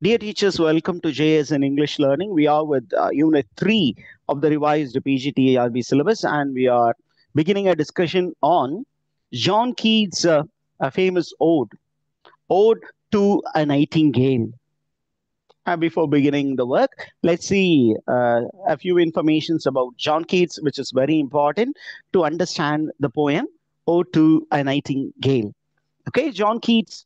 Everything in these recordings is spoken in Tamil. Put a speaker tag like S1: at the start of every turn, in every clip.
S1: Dear teachers, welcome to JS in English Learning. We are with Unit 3 of the revised PGTARB syllabus, and we are beginning a discussion on John Keats' famous Ode to a Nightingale. Before beginning the work, let's see a few informations about John Keats, which is very important to understand the poem Ode to a Nightingale. Okay, John Keats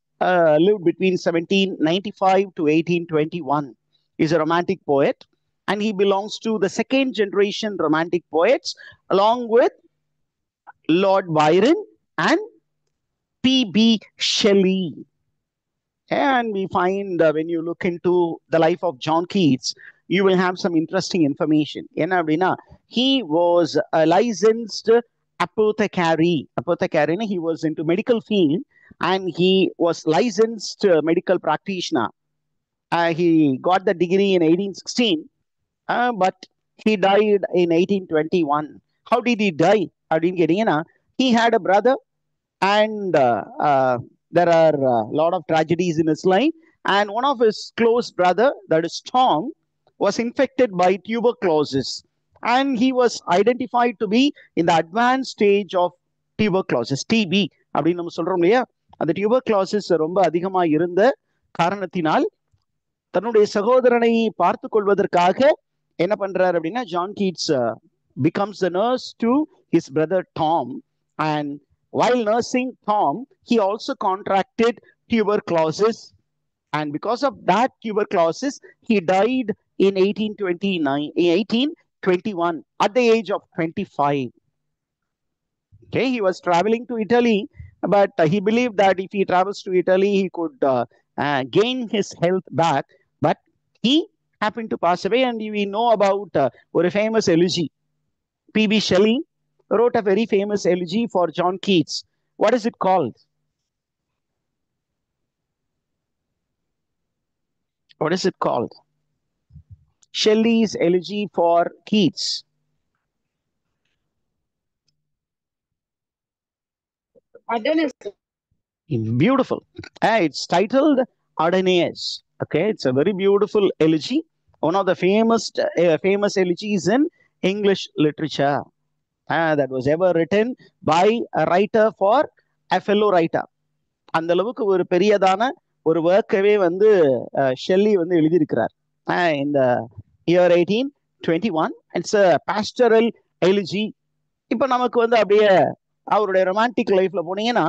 S1: lived between 1795 to 1821. He's a romantic poet, and he belongs to the second generation romantic poets, along with Lord Byron and P.B. Shelley. And we find when you look into the life of John Keats, you will have some interesting information. He was a licensed apothecary. He was into medical field, and he was licensed medical practitioner. He got the degree in 1816, but he died in 1821. How did he die? He had a brother, and there are a lot of tragedies in his life. And one of his close brother, that is Tom, was infected by tuberculosis, and he was identified to be in the advanced stage of tuberculosis, TB அப்படின்னு நம்ம சொல்றோம் இல்லையா. அந்த tuberculosis ரொம்ப அதிகமா இருந்த காரணத்தினால் தன்னுடைய சகோதரனை பார்த்து கொள்வதற்காக என்ன பண்றாரு அப்படின்னா, John Keats becomes the nurse to his brother Tom. And while nursing Tom, he also contracted tuberculosis. And because of that tuberculosis, he died in 1821 at the age of 25. Okay, he was traveling to Italy, but he believed that if he travels to Italy, he could gain his health back. But he happened to pass away, and we know about a famous elegy. P.B. Shelley wrote a very famous elegy for John Keats. What is it called? What is it called? Shelley's elegy for Keats. Beautiful. It's titled Adonais. Okay, it's a very beautiful elegy. One of the famous elegies in English literature that was ever written by a writer for a fellow writer. அந்த அளவுக்கு ஒரு பெரியதான ஒரு ஒர்க்கவே வந்து ஷெல்லி வந்து எழுதியிருக்கிறார் இந்த இயர் 1821. It's a பாஸ்டரல் எலிஜி. இப்போ நமக்கு வந்து அப்படியே அவருடைய ரொமான்டிக் லைஃப்ல போனீங்கன்னா,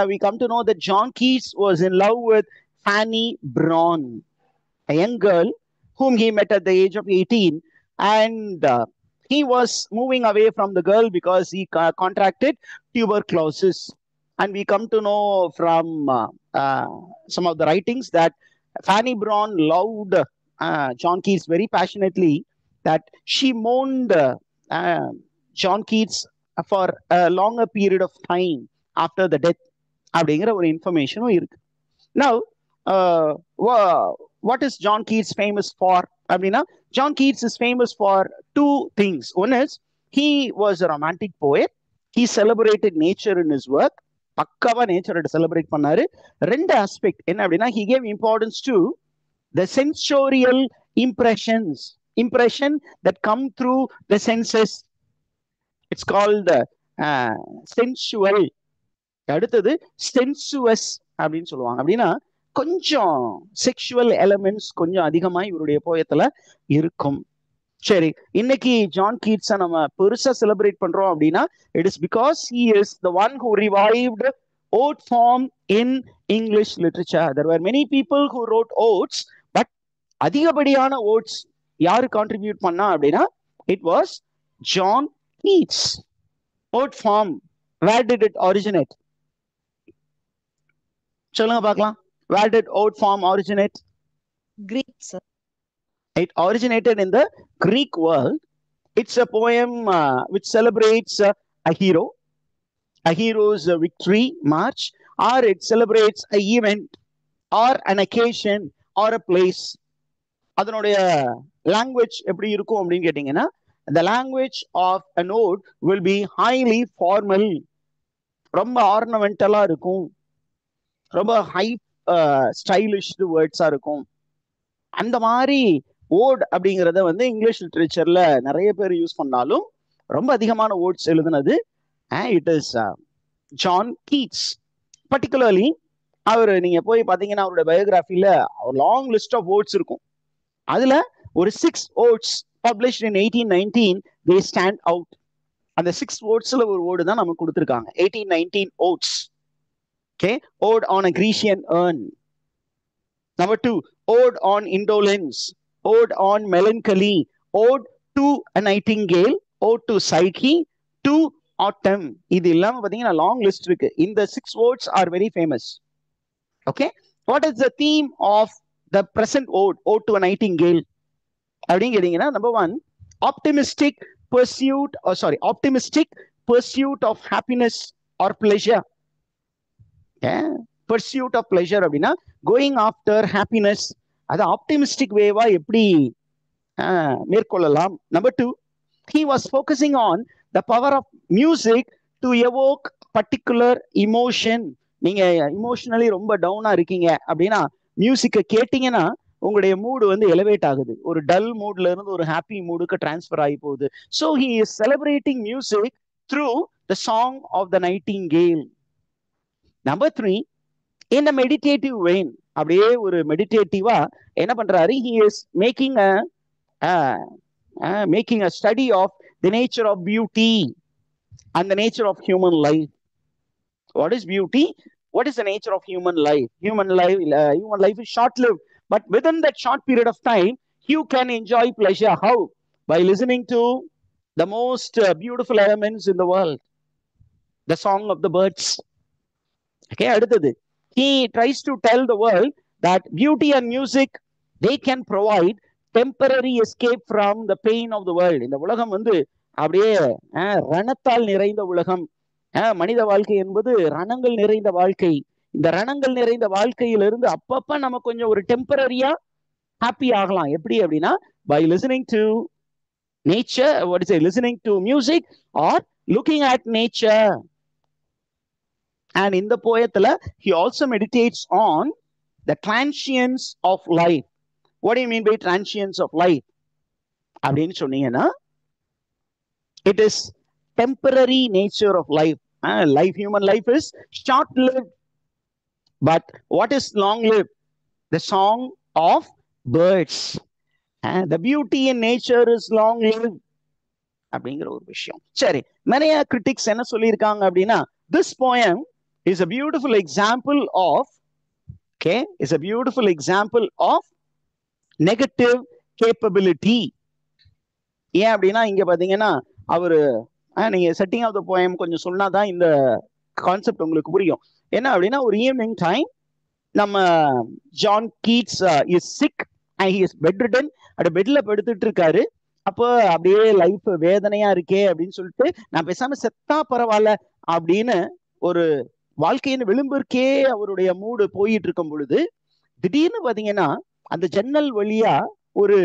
S1: we come to know that John Keats was in love with Fanny Brawne, a young girl whom he met at the age of 18, and he was moving away from the girl because he contracted tuberculosis. And we come to know from some of the writings that Fanny Brawne loved John Keats very passionately, that she mourned John Keats for a longer period of time after the death. அப்படிங்கிற ஒரு இன்ஃபர்மேஷனும் இருக்கு. Now, what is John Keats famous for? அப்படின்னா, John Keats is famous for two things. One is he was a romantic poet. He celebrated nature in his work. பக்காவா நேச்சரை செலிப்ரேட் பண்ணாரு. ரெண்டு ஆஸ்பெக்ட் என்ன அப்படின்னா, he gave importance to the sensorial impression that come through the senses. It's called sensual. அடுத்தது sensuous அப்படின்னு சொல்லுவாங்க. அப்படின்னா கொஞ்சம் செக்ஷுவல் எலமெண்ட்ஸ் கொஞ்சம் அதிகமா இவருடைய போயத்துல இருக்கும். சரி, இன்னைக்கு ஜான் கீட்ஸை நம்ம பெருசா செலிப்ரேட் பண்றோம் அப்படின்னா, it is because he is the one who revived ode form in English literature. There were many people who wrote odes, but அதிகப்படியான odes யாரு கான்ட்ரிபியூட் பண்ணா அப்படின்னா, it was John Keats. Ode form, where did it originate? சொல்லுங்க பார்க்கலாம். Where did ode form originate?
S2: Greek, sir.
S1: It originated in the Greek world. It's a poem which celebrates a hero's victory march, or it celebrates an event or an occasion or a place. அதனுடைய லாங்குவேஜ் எப்படி இருக்கும் அப்படின்னு கேட்டீங்கன்னா, the language of an ode will be highly formal. ரொம்ப ஆர்னமெண்டலா இருக்கும், ரொம்ப ஹை ஸ்டைலிஷ் வேர்ட்ஸா இருக்கும். அந்த மாதிரி ஓட் அப்படிங்கிறத வந்து இங்கிலீஷ் லிட்ரேச்சர்ல நிறைய பேர் யூஸ் பண்ணாலும் ரொம்ப அதிகமான ஓட்ஸ் எழுதுனது it is John Keats. Particularly அவர் நீங்க போய் பாத்தீங்கன்னா அவருடைய பயோகிராஃபில லாங் லிஸ்ட் ஆஃப் ஓட்ஸ் இருக்கும். அதுல ஒரு 6 odes published in 1819 they stand out. அந்த 6 ஓட்ஸ்ல ஒரு ஓடு தான் நமக்கு கொடுத்துருக்காங்க. 1819 odes. Okay, ode on a Grecian urn. Number 2, ode on indolence, ode on melancholy, ode to a nightingale, ode to Psyche, to autumn. இது இல்லாம பாத்தீங்கன்னா லாங் லிஸ்ட் இருக்கு. இந்த 6 words are very famous. Okay, what is the theme of the present ode, ode to a nightingale? அப்படின்னு கேட்டீங்கன்னா, number 1, optimistic pursuit of happiness or pleasure. pursuit of pleasure அப்படின்னா கோயிங் ஆஃப்டர் ஹாப்பினஸ், அது ஆப்டிமிஸ்டிக் வேவா எப்படி மேற்கொள்ளலாம். Number 2, he was focusing on the power of music to evoke particular emotion. நீங்க இமோஷனலி ரொம்ப டவுனா இருக்கீங்க அப்படின்னா மியூசிக்கை கேட்டீங்கன்னா உங்களுடைய மூடு வந்து எலிவேட் ஆகுது. ஒரு டல் மூட்ல இருந்து ஒரு ஹாப்பி மூடுக்கு டிரான்ஸ்ஃபர் ஆகி போகுது. So he is celebrating music through the song of the nightingale. Number 3, in a meditative vein, அப்படியே ஒரு மெடிடேட்டிவா என்ன பண்றாரு, he is making a study of the nature of beauty and the nature of human life. What is beauty? What is the nature of human life? Human life is short-lived, but within that short period of time you can enjoy pleasure. How? By listening to the most beautiful elements in the world, the song of the birds. Okay, அடுத்தது, he tries to tell the world that beauty and music, they can provide temporary escape from the pain of the world. இந்த உலகம் வந்து அப்படியே ரணத்தால் நிறைந்த உலகம். மனித வாழ்க்கை என்பது ரணங்கள் நிறைந்த வாழ்க்கை. இந்த ரணங்கள் நிறைந்த வாழ்க்கையிலிருந்து அப்பப்ப நம்ம கொஞ்சம் ஒரு டெம்பரரியா ஹாப்பி ஆகலாம். எப்படி அப்படின்னா by listening to nature, listening to music or looking at nature. And in the poetல he also meditates on the transience of life. What do you mean by transience of life? அப்படின்னு சொன்னீங்கன்னா, it is temporary nature of life. Human life is short-lived. But what is long-lived? The song of birds. The beauty in nature is long-lived. அப்படிங்கிற ஒரு விஷயம். சரி, நிறைய கிரிட்டிக்ஸ் என்ன சொல்லியிருக்காங்க அப்படின்னா, this poem is a beautiful example of negative capability. ஏன் அப்படின்னா இங்க பாத்தீங்கன்னா அவரு நீங்க செட்டிங் ஆஃப் த போயம் கொஞ்சம் சொன்னாதான் இந்த கான்செப்ட் உங்களுக்கு புரியும். என்ன அப்படின்னா, ஒரு ஈவினிங் டைம் நம்ம John Keats is sick and he is bedridden. அப்படி பெட்ல படுத்துட்டு இருக்காரு. அப்போ அப்படியே லைஃப் வேதனையா இருக்கே அப்படின்னு சொல்லிட்டு நான் பேசாம செத்தா பரவாயில்ல அப்படின்னு ஒரு வாழ்க்கையின் விளிம்பிற்கே அவருடைய மூடு போயிட்டு இருக்கும் பொழுது திடீர்னு பாத்தீங்கன்னா அந்த ஜன்னல் வழியா ஒரு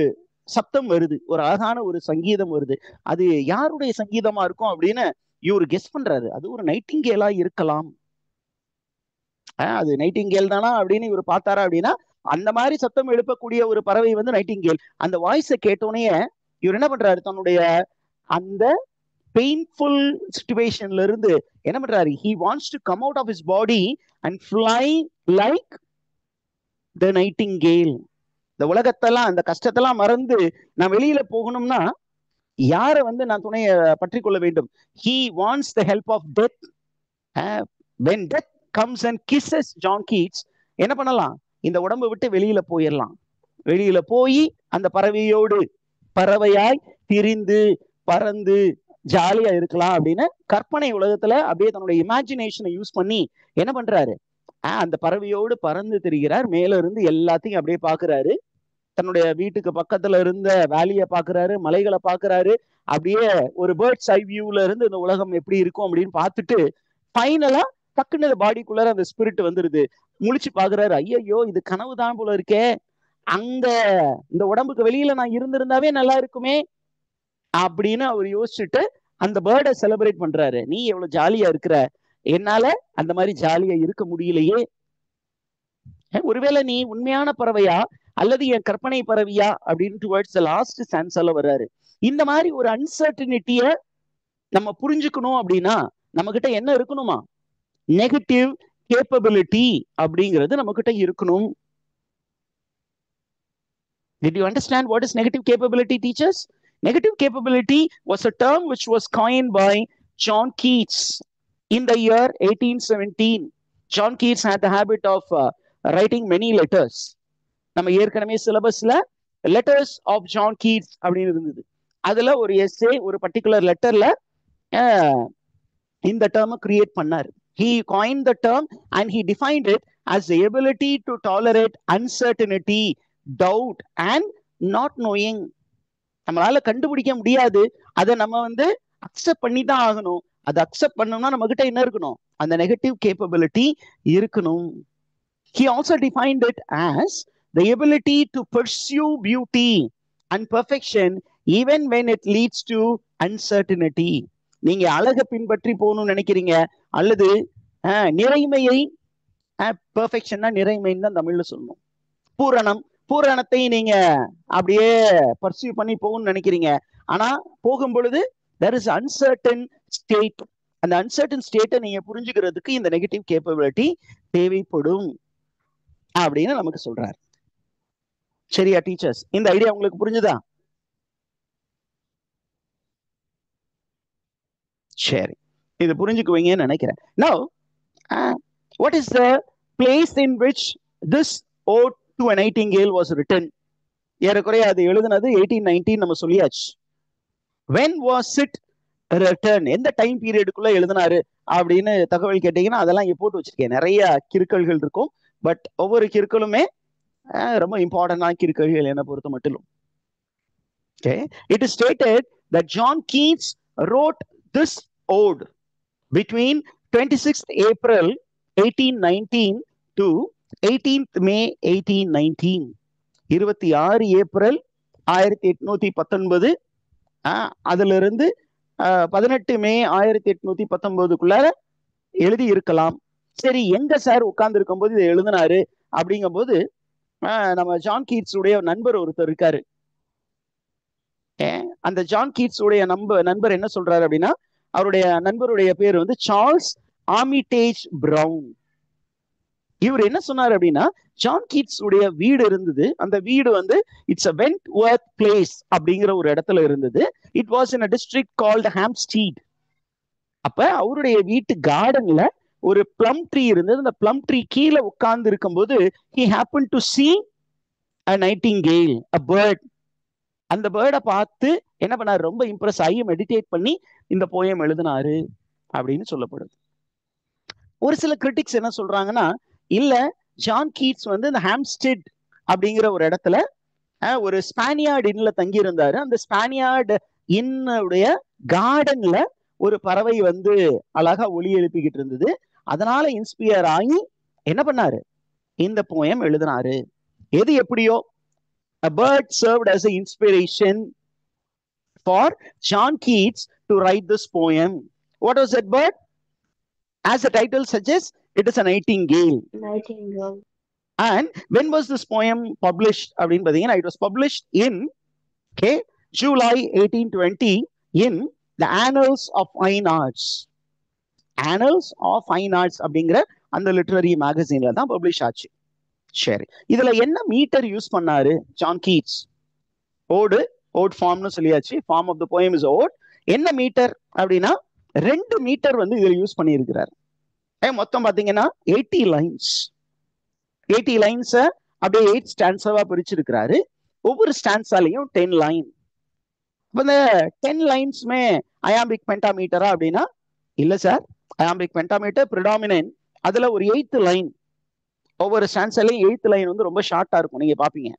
S1: சப்தம் வருது, ஒரு அழகான ஒரு சங்கீதம் வருது. அது யாருடைய சங்கீதமா இருக்கும் அப்படின்னு இவரு கெஸ் பண்றாரு. அது ஒரு நைட்டிங்கேலா இருக்கலாம். அது நைட்டிங்கேல் தானா அப்படின்னு இவர் பார்த்தாரா அப்படின்னா அந்த மாதிரி சத்தம் எழுப்பக்கூடிய ஒரு பறவை வந்து நைட்டிங்கேல். அந்த வாய்ஸை கேட்டோடனே இவர் என்ன பண்றாரு, தன்னுடைய அந்த பெயின்ஃபுல் சிச்சுவேஷன்ல இருந்து என்ன பண்றாரு, he wants to come out of his body and fly like the nightingale. இந்த உலகத்தெல்லாம் அந்த கஷ்டத்தெல்லாம் மறந்து நான் வெளியில போகணும்னா யாரை வந்து நான் துணையை பற்றி கொள்ள வேண்டும்? he wants the help of death. when death comes and kisses John Keats, என்ன பண்ணலாம், இந்த உடம்பை விட்டு வெளியில போயிடலாம். வெளியில போய் அந்த பறவையோடு பறவையாய் திரிந்து பறந்து ஜாலியா இருக்கலாம் அப்படின்னு கற்பனை உலகத்துல அப்படியே தன்னுடைய இமேஜினேஷனை யூஸ் பண்ணி என்ன பண்றாரு, அந்த பறவையோடு பறந்து திரிகிறார். மேல இருந்து எல்லாத்தையும் அப்படியே பாக்குறாரு. தன்னுடைய வீட்டுக்கு பக்கத்துல இருந்த வேலியை பாக்குறாரு, மலைகளை பாக்குறாரு. அப்படியே ஒரு பேர்ட்ஸ் ஐ வியூல இருந்து இந்த உலகம் எப்படி இருக்கும் அப்படின்னு பார்த்துட்டு ஃபைனலா டக்குன்னு பாடிக்குள்ளார அந்த ஸ்பிரிட் வந்துருது. முழிச்சு பாக்குறாரு, ஐயோ இது கனவு தான் போல இருக்கே, அங்க இந்த உடம்புக்கு வெளியில நான் இருந்திருந்தாவே நல்லா இருக்குமே அப்படின்னு அவர் யோசிச்சுட்டு அந்த பேர்டை செலிப்ரேட் பண்றாரு. நீ எவ்வளவு ஜாலியா இருக்கிற, என்னால அந்த மாதிரி ஜாலியா இருக்க முடியலையே. ஒருவேளை நீ உண்மையான பறவையா அல்லது என் கற்பனை பரவியா அப்படின்னு டுவர்ட்ஸ் த லாஸ்ட் ஸ்டான்ஸால வர்றாரு. இந்த மாதிரி ஒரு அன்சர்டனிட்டிய நம்ம புரிஞ்சுக்கணும் அப்படின்னா நம்ம கிட்ட என்ன இருக்கணுமா? நெகட்டிவ் கேப்பபிலிட்டி அப்படிங்கிறது நம்ம கிட்ட இருக்கணும். Did you understand what is negative capability, teachers? Negative capability was a term which was coined by John Keats in the year 1817. John Keats had the habit of writing many letters. நம்ம ஏற்கனவே சிலபஸ்ல லெட்டர்ஸ் ஆஃப் ஜான் கீட்ஸ் அப்படின்னு இருந்தது. அதுல ஒரு எஸ்ஸே ஒரு பர்டிகுலர் லெட்டர்ல இந்த டேர்மை கிரியேட் பண்ணார். He coined the term and he defined it as the ability to tolerate uncertainty, doubt and not knowing. நம்மளால கண்டுபிடிக்க முடியாது, அதை நம்ம அக்செப்ட் பண்ணி தான் ஆகணும். அதை அக்செப்ட் பண்ணோம்னா நம்ம கிட்ட என்ன இருக்கணும்? அந்த நெகட்டிவ் கேப்பபிலிட்டி இருக்கணும். He also defined it as the ability to pursue beauty and perfection even when it leads to uncertainty. நீங்க அழகை பின்பற்றி போகணும்னு நினைக்கிறீங்க, அல்லது நிறைமையை, பெர்ஃபெக்ஷன்னா நிறைமைன்னு தான் தமிழ்ல சொல்லணும், பூரணத்தை நீங்க அப்படியே பர்சியூ பண்ணி போகணும்னு நினைக்கிறீங்க. ஆனா போகும் பொழுது there is uncertain state. அந்த அன்சர்டன் ஸ்டேட்டை நீங்க புரிஞ்சுக்கிறதுக்கு இந்த நெகட்டிவ் கேப்பபிலிட்டி தேவைப்படும் அப்படின்னு நமக்கு சொல்றாரு. சரியா டீச்சர்ஸ்? இந்த ஐடியா உங்களுக்கு புரிஞ்சுதா? சரி, இது புரிஞ்சுக்குவீங்கன்னு நினைக்கிறேன். Now, what is the place in which this ode to a nightingale was written? ஏறக்குறைய அது எழுதுனது 1819 நம்ம சொல்லியாச்சு. When was it written? எந்த டைம் பீரியடுக்குள்ள எழுதினாரு அப்படின்னு தகவல் கேட்டீங்கன்னா அதெல்லாம் இங்க போட்டு வச்சிருக்கேன். நிறைய கிறுக்கல்கள் இருக்கும், பட் ஒவ்வொரு கிறுக்கலுமே ரொம்ப இம்பார்ட்டன்டான கிறுக்கல்கள் என்ன பொறுத்த மட்டும். Okay, it is stated that John Keats wrote this ode between 26th April 1819 to 18th May 1819. 26 April 1819 அதுல இருந்து 18 மே 1819 எழுதி இருக்கலாம். சரி, எங்க சார் உட்கார்ந்து இருக்கும் போது இதை எழுதினாரு அப்படிங்கும் போது நம்ம ஜான் கீட்ஸ் உடைய நண்பர் ஒருத்தர் இருக்காரு. அந்த ஜான் கீட்ஸ் உடைய நண்பர் என்ன சொல்றாரு அப்படின்னா, அவருடைய நண்பருடைய பேர் சார்ல்ஸ் ஆர்மிடேஜ் பிரவுன். இவர் என்ன சொன்னார் அப்படின்னா, ஜான் கீட்ஸ் உடைய வீடு இருந்தது. அந்த வீடு இட்ஸ் a Wentworth Place அப்படிங்கிற ஒரு இடத்துல இருந்தது. It was in a district called Hampstead. அப்ப அவருடைய வீட்டு கார்டன்ல ஒரு பிளம் ட்ரீ இருந்தது. அந்த பிளம் ட்ரீ கீழே உட்கார்ந்து இருக்கும்போது he happened to see a nightingale, a bird. அந்த பேர்டை பார்த்து என்ன பண்ணாரு? ரொம்ப இம்ப்ரெஸ் ஆகி மெடிடேட் பண்ணி இந்த போயம் எழுதினாரு அப்படின்னு சொல்லப்படுது. ஒரு சில கிரிட்டிக்ஸ் என்ன சொல்றாங்கன்னா, இல்ல, ஜான் கீட்ஸ் இந்த ஹாம்ஸ்டெட் அப்படிங்கிற ஒரு இடத்துல ஒரு ஸ்பானியார்டு இன்ன்ல தங்கி இருந்தாரு. அந்த ஸ்பானியார்டு இன்னுடைய கார்டன்ல ஒரு பறவை அழகா ஒலி எழுப்பிக்கிட்டு இருந்தது. அதனால இன்ஸ்பயர் ஆகி என்ன பண்ணாரு? இந்த போயம் எழுதினாரு. எது எப்படியோ, a bird served as an inspiration for John Keats to write this poem. What was that bird? As the title suggests, it is a nightingale.
S2: Nightingale.
S1: And when was this poem published? It was published in July 1820 in the Annals of Fine Arts. Annals of Fine Arts அப்படிங்கிற அந்த லிட்டரரி மேகசின்ல தான் பப்ளிஷ் ஆச்சு. சரி, இதுல என்ன மீட்டர் யூஸ் பண்ணாரு ஜான் கீட்ஸ்? ஓட் ஃபார்ம்னு சொல்லியாச்சு. Form of the poem is ode. என்ன மீட்டர் அப்படின்னா 2 மீட்டர் இதுல யூஸ் பண்ணி இருக்கிறார். மொத்தம் பாத்தீங்கன்னா 80 லைன்ஸ். 80 லைன்ஸ அப்படியே 8 ஸ்டான்ஸாவா பிரிச்சிருக்கிறாரு. ஒவ்வொரு ஸ்டான்ஸாலையும் 10 லைன். இப்ப இந்த 10 லைன்ஸுமே அயாம்பிக் பென்டாமீட்டரா அப்படின்னா இல்ல சார், அயாம்பிக் பென்டாமீட்டர் பிரிடாமினன்ட். அதுல ஒரு 8th லைன், ஒவ்வொரு ஸ்டான்ஸாலையும் 8th லைன் ரொம்ப ஷார்ட்டா இருக்கும், நீங்க பாப்பீங்க.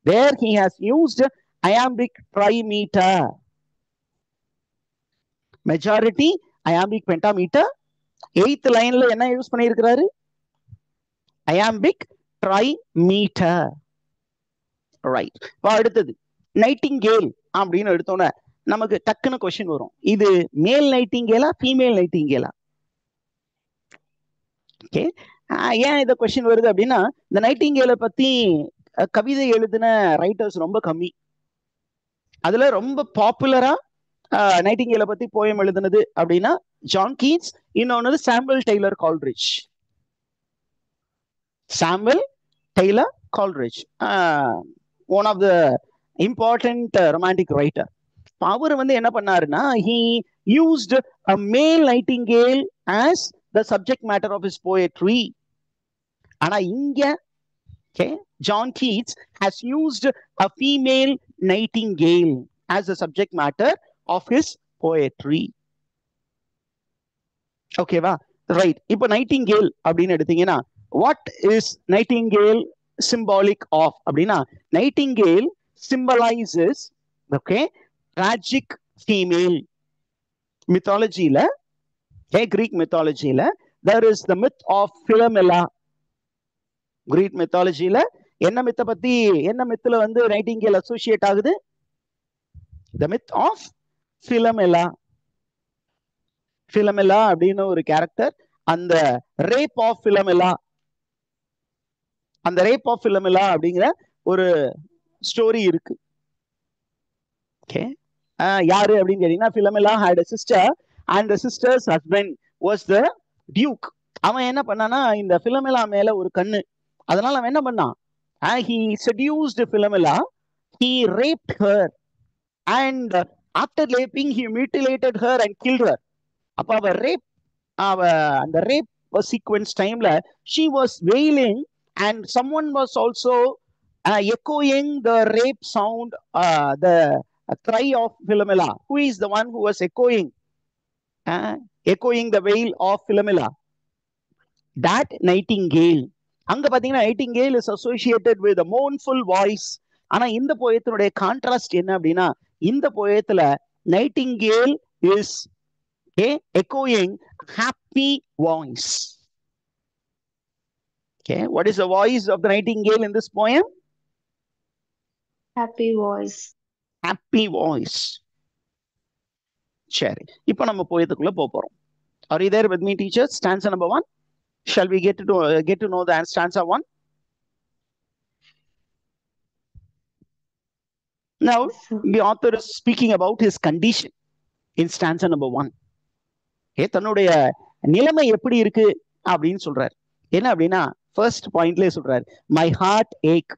S1: There he has used iambic trimeter. Majority iambic pentameter. 8th லைன்ல என்ன யூஸ் பண்ணியிருக்கிறாரு? iambic trimeter. ரைட். அடுத்தது நைட்டிங்கேல் அப்படின்னு எடுத்தோன்னே நமக்கு டக்குன்னு கொஸ்டின் வரும், இது மேல் நைட்டிங்கேலா ஃபீமேல் நைட்டிங்கேலா? ஓகே, ஏன் இந்த கொஸ்டின் வருது அப்படின்னா, இந்த நைட்டிங்கேலை பத்தி கவிதை எழுதின ரைட்டர்ஸ் ரொம்ப கம்மி. அதுல ரொம்ப பாப்புலரா நைட்டிங்கேலை பத்தி போயம் எழுதுனது அப்படின்னா ஜான் கீட்ஸ், இன்னொன்னு Samuel Taylor Coleridge. Samuel Taylor Coleridge, one of the important romantic writer. அவர் வந்து என்ன பண்ணாருன்னா, he used a male nightingale as the subject matter of his poetry. ஆனா இங்க John Keats has used a female nightingale as the subject matter of his poetry. ஓகேவா? ரைட். இப்போ நைட்டிங்கேல் அப்படின்னு எடுத்தீங்கன்னா, what is nightingale symbolic of அப்படின்னா, நைட்டிங்கேல் symbolizes tragic female. மித்தாலஜியில, கிரீக் மித்தாலஜியில there is the myth of Philomela. கிரீக் மித்தாலஜியில என்ன மித்தை பத்தி, என்ன மித்துல வந்து நைட்டிங்கேல் அசோசியேட் ஆகுது? the myth of Philomela. Philomela அப்படின்னு ஒரு கேரக்டர், அந்த ரேப் ஆஃப் Philomela, அந்த ரேப் ஆஃப் Philomela அப்படிங்கிற ஒரு ஸ்டோரி இருக்கு. ஓகே, யாரு அப்படின்னு கேட்டீங்கன்னா, Philomela had a sister and the sister's husband was the duke. அவன் என்ன பண்ணானா, இந்த Philomela மேல ஒரு கண்ணு, அதனால அவன் என்ன பண்ணான், he seduced Philomela, he raped her, and after raping he mutilated her and killed her. அப்ப அந்த ரேப் சீக்வென்ஸ் டைம்ல she was wailing and someone was also echoing the rape sound, the cry of Philomela. Who is the one who was echoing the wail of Philomela? That nightingale. அங்க பாத்தீங்கன்னா nightingale is associated with a mournful voice. ஆனா இந்த போயத்தினுடைய கான்ட்ராஸ்ட் என்ன அப்படின்னா, இந்த போயத்துல nightingale is echoing happy voice. Okay, what is the voice of the nightingale in this poem?
S2: Happy voice.
S1: Happy voice. சரி, இப்போ நம்ம போயத்துக்குள்ள போறோம். Are you there with me, teachers? Stanza number 1. Shall we get to know the stanza 1? Now, the author is speaking about his condition in stanza number 1. தன்னுடைய நிலைமை எப்படி இருக்கு அப்படின்னு சொல்றாரு. என்ன அப்படின்னா, ஃபர்ஸ்ட் பாயிண்ட்லயே சொல்றாரு, மை ஹார்ட் ஏக்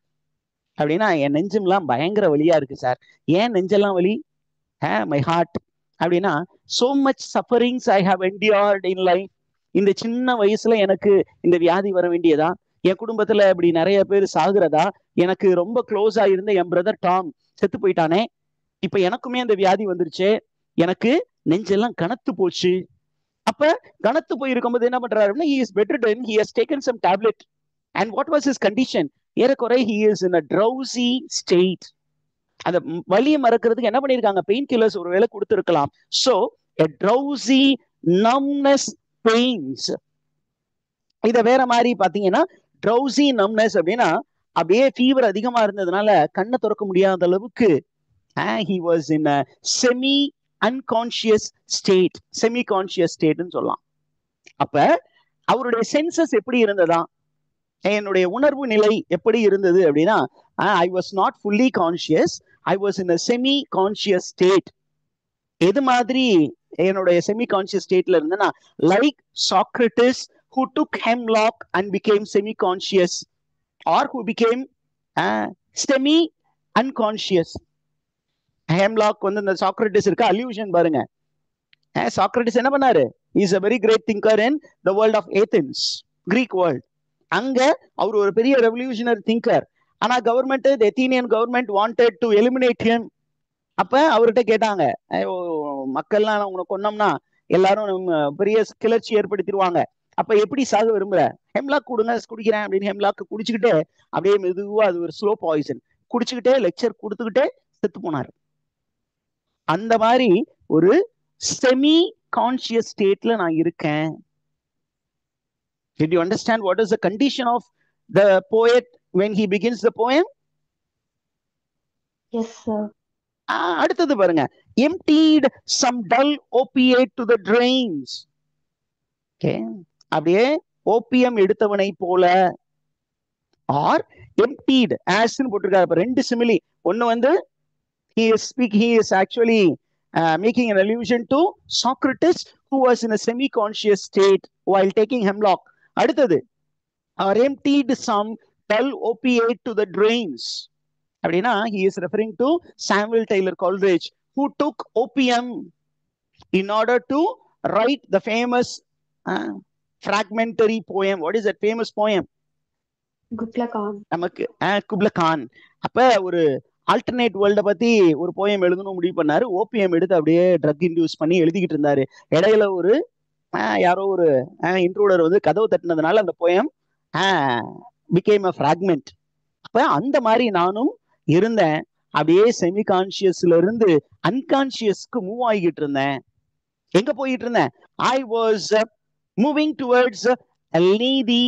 S1: அப்படின்னா, என் நெஞ்சம்லாம் பயங்கர வலியா இருக்கு சார். ஏன் நெஞ்செல்லாம் வலி? மை ஹார்ட் அப்படின்னா, so much sufferings I have endured in life. இந்த சின்ன வயசுல எனக்கு இந்த வியாதி வர வேண்டியதா, என் குடும்பத்துல இப்படி நிறைய பேர் சாகுறதா, எனக்கு ரொம்ப க்ளோஸா இருந்த என் பிரதர் டாம் செத்து போயிட்டானே, இப்ப எனக்குமே அந்த வியாதி வந்துருச்சு, எனக்கு நெஞ்செல்லாம் கனத்து போச்சு. அப்ப கனத்து போயிருக்கும்போது என்ன பண்றாருன்னா, he is bedridden, he has taken some tablet. And what was his condition? ஏறக்குறை he is in a drowsy state. அந்த வலியை மறக்கிறதுக்கு என்ன பண்ணிருக்காங்க, பெயின் கில்லர்ஸ் ஒருவேளை கொடுத்திருக்கலாம். So a drowsy numbness pains. இத வேற மாதிரி பாத்தீங்கன்னா, drowsy numbness அப்படின்னா அப்படியே ஃபீவர் அதிகமா இருந்ததுனால கண்ணை திறக்க முடியாத அளவுக்கு he was in a semi unconscious state, semi conscious ஸ்டேட்னு சொல்லலாம். அப்ப அவருடைய சென்சஸ் எப்படி இருந்ததா, என்னுடைய உணர்வு நிலை எப்படி இருந்தது அப்படின்னா, I was not fully conscious, I was in a semi conscious state. எது மாதிரி என்னுடைய செமி கான்சியஸ் ஸ்டேட்ல இருந்தேன்னா, like Socrates who took hemlock and became semi conscious, or who became semi unconscious. ஹேம்லாக் வந்து இந்த சாக்ரட்டிஸ் இருக்க அல்யூஷன் பாருங்க. சாக்ரட்டிஸ் என்ன பண்ணாரு, is a very great thinker in the world of Athens, Greek world. அங்க அவர் ஒரு பெரிய ரெவல்யூஷனரி திங்கர். ஆனா government, the Athenian government wanted to eliminate him. அப்ப அவர்கிட்ட கேட்டாங்க, மக்கள்லாம் உனக்கு கொன்னோம்னா எல்லாரும் பெரிய கிளர்ச்சி ஏற்படுத்திடுவாங்க, அப்ப எப்படி சாக விரும்புற, ஹெம்லாக் கொடுங்க குடிக்கிறேன் அப்படின்னு ஹெம்லாக் குடிச்சுக்கிட்டே அப்படியே மெதுவா, அது ஒரு ஸ்லோ பாய்சன், குடிச்சுக்கிட்டே லெக்சர் கொடுத்துக்கிட்டே செத்து போனாரு. அந்த மாதிரி ஒரு செமி கான்சியஸ் ஸ்டேட்ல நான் இருக்கேன். Did you understand what is the condition of the poet when he begins the poem?
S2: Yes, sir.
S1: அடுத்தது பாருங்க, emptied some dull opiate to the drains. Okay, அப்படியே ஓபியம் எடுத்தவனை போல, or emptied as ன்னு போட்டிருக்காரு. அப்ப ரெண்டு சிமிலி. ஒன்னு வந்து he is actually making an allusion to Socrates, who was in a semi-conscious state while taking hemlock. அடுத்தது, or emptied some dull opiate to the drains. அப்படின்னா he is referring to Samuel Taylor Coleridge, who took opium in order to write the famous fragmentary poem. What is that famous poem?
S2: Kubla Khan.
S1: நமக்கு குப்லா கான். அப்ப ஒரு ஆல்டர்னேட் வேர்ல்ட பத்தி ஒரு போயம் எழுதணும் முடிவு பண்ணாரு. ஓபிஎம் எடுத்து அப்படியே ட்ரக் இன்டியூஸ் பண்ணி எழுதிக்கிட்டு இருந்தாரு. இடையில ஒரு யாரோ ஒரு இன்ட்ரூடர் வந்து கதவு தட்டினதுனால அந்த போயம் பிகேம் அ ஃப்ராக்மெண்ட். அப்ப அந்த மாதிரி நானும் இருந்தேன். அப்படியே செமி கான்சியஸ்ல இருந்து அன்கான்சியஸ்க்கு மூவ் ஆகிட்டு இருந்தேன். எங்க போயிட்டு இருந்தேன்? ஐ வாஸ் மூவிங் டுவர்ட்ஸ் நீதி.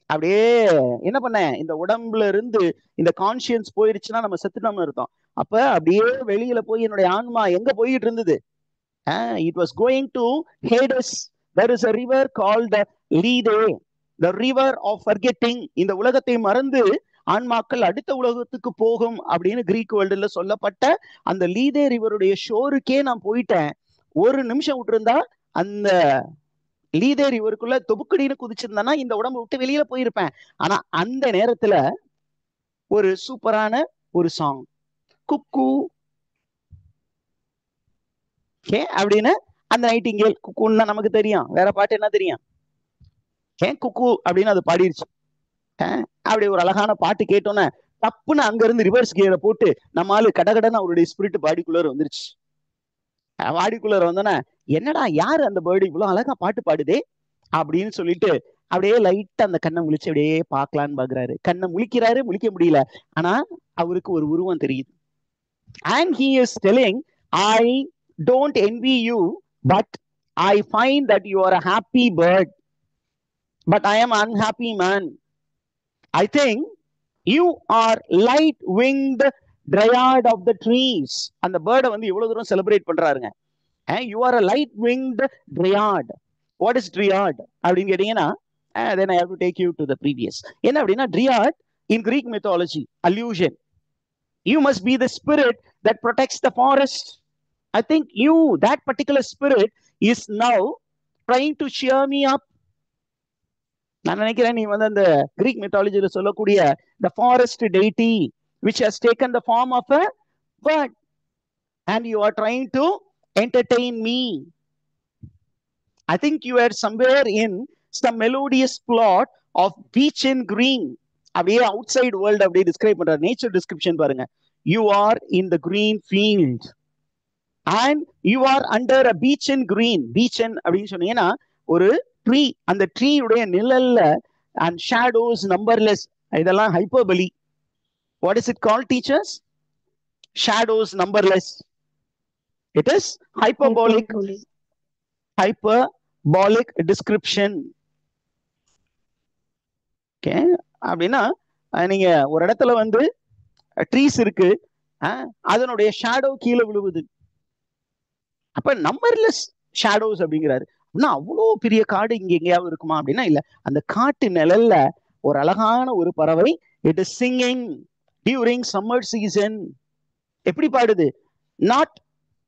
S1: அப்படியே என்ன பண்ணேன், இந்த உடம்புல இருந்து இந்த கான்சியன்ஸ் போயிருச்சுன்னா நம்ம செத்துட்டோம்னு அர்த்தம். அப்ப அப்படியே வெளியில போய் என்னுடைய ஆன்மா எங்க போயிட்டு இருந்தது? It was going to Hades. there is a river called லீதே, the river of forgetting. இந்த உலகத்தை மறந்து ஆன்மாக்கள் அடுத்த உலகத்துக்கு போகும் அப்படின்னு கிரீக் வேர்ல்டுல சொல்லப்பட்ட அந்த லீதே ரிவருடைய ஷோருக்கே நான் போயிட்டேன். ஒரு நிமிஷம் விட்டுருந்தா அந்த லீதே ரிவருக்குள்ள தொபுக்கடின்னு குதிச்சிருந்தானா இந்த உடம்பு விட்டு வெளியில போயிருப்பேன். ஆனா அந்த நேரத்துல ஒரு சூப்பரான ஒரு சாங், குக்கு அப்படின்னு அந்த நைட்டிங்கேல், குக்குன்னா நமக்கு தெரியும், வேற பாட்டு என்ன தெரியும்? குக்கு அப்படின்னு அது பாடிருச்சு. அப்படி ஒரு அழகான பாட்டு கேட்டோன்னே தப்புன்னு அங்க இருந்து ரிவர்ஸ் கியரை போட்டு நம்மால கடகடன்னு அவருடைய ஸ்பிரிட் பாடிக்குள்ளர் வந்துருச்சு. பாடிக்குள்ளர் வந்தோன்னே என்னடா யாரு அந்த பேர்டு இவ்வளவு அழகா பாட்டு பாடுதே அப்படின்னு சொல்லிட்டு அப்படியே லைட்டா அந்த கண்ணை முழிச்சு அப்படியே பார்க்கலான்னு பாக்குறாரு. கண்ணை முழிக்கிறாரு, முழிக்க முடியல. ஆனா அவருக்கு ஒரு உருவம் தெரியுது. And he is telling, I don't envy you, but I find that you are a happy bird, but I am unhappy man. I think you are light winged dryad of the trees. அந்த பேர்டை வந்து இவ்வளவு தூரம் celebrate பண்றாருங்க. You are a light winged dryad. What is dryad அப்படின்னு கேட்டீங்கன்னா, then I have to take you to the previous. என்ன அப்படின்னா, dryad in Greek mythology, allusion. You must be the spirit that protects the forest. I think you, that particular spirit, is now trying to cheer me up. நான் நினைக்கிறேன் நீ வந்து அந்த கிரீக் மித்தாலஜியில சொல்லக்கூடிய the forest deity which has taken the form of a bird and you are trying to entertain me. I think you are somewhere in some melodious plot of beach in green. அப்படியே அவுட் சைடு வேர்ல்டு அப்படியே டிஸ்கிரைப் பண்ற நேச்சர் டிஸ்கிரிப்ஷன் பாருங்க. You are in the green field and you are under a beech in green. beech in அப்படின்னு சொன்னீங்கன்னா ஒரு ட்ரீ, அந்த ட்ரீயுடைய நிழல்ல and shadows numberless. இதெல்லாம் ஹைப்பர்பலி. What is it called, teachers? Shadows numberless. It is hyperbolic description. Okay, அப்படின்னா நீங்க ஒரு இடத்துல வந்து ட்ரீஸ் இருக்கு, அதனுடைய ஷேடோ கீழே விழுவுது. அப்ப நம்பர்லெஸ் ஷேடோஸ் அப்படிங்கிறாரு. அப்படின்னா அவ்வளோ பெரிய காடு இங்க எங்கேயாவது இருக்குமா அப்படின்னா இல்ல. அந்த காட்டு நிழல்ல ஒரு அழகான ஒரு பறவை, it is singing during summer season. எப்படி பாடுது? Not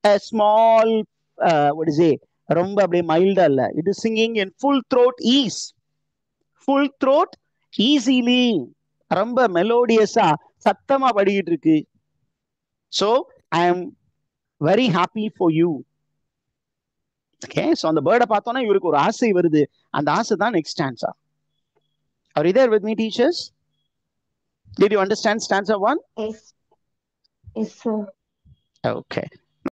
S1: a small what is it, ரொம்ப அப்படியே மைல்டா இல்ல. It is singing in full throat ease, full throat easily, ரொம்ப மெலோடியஸா சத்தமா பாடிக்கிட்டு இருக்கு. So I am very happy for you. Okay, so அந்த பேர்டை பார்த்தோன்னா இவருக்கு ஒரு ஆசை வருது. அந்த ஆசை தான் next stanza. Are you there with me, teachers? Did you understand stanza 1?
S2: Yes. Yes, sir.
S1: Okay.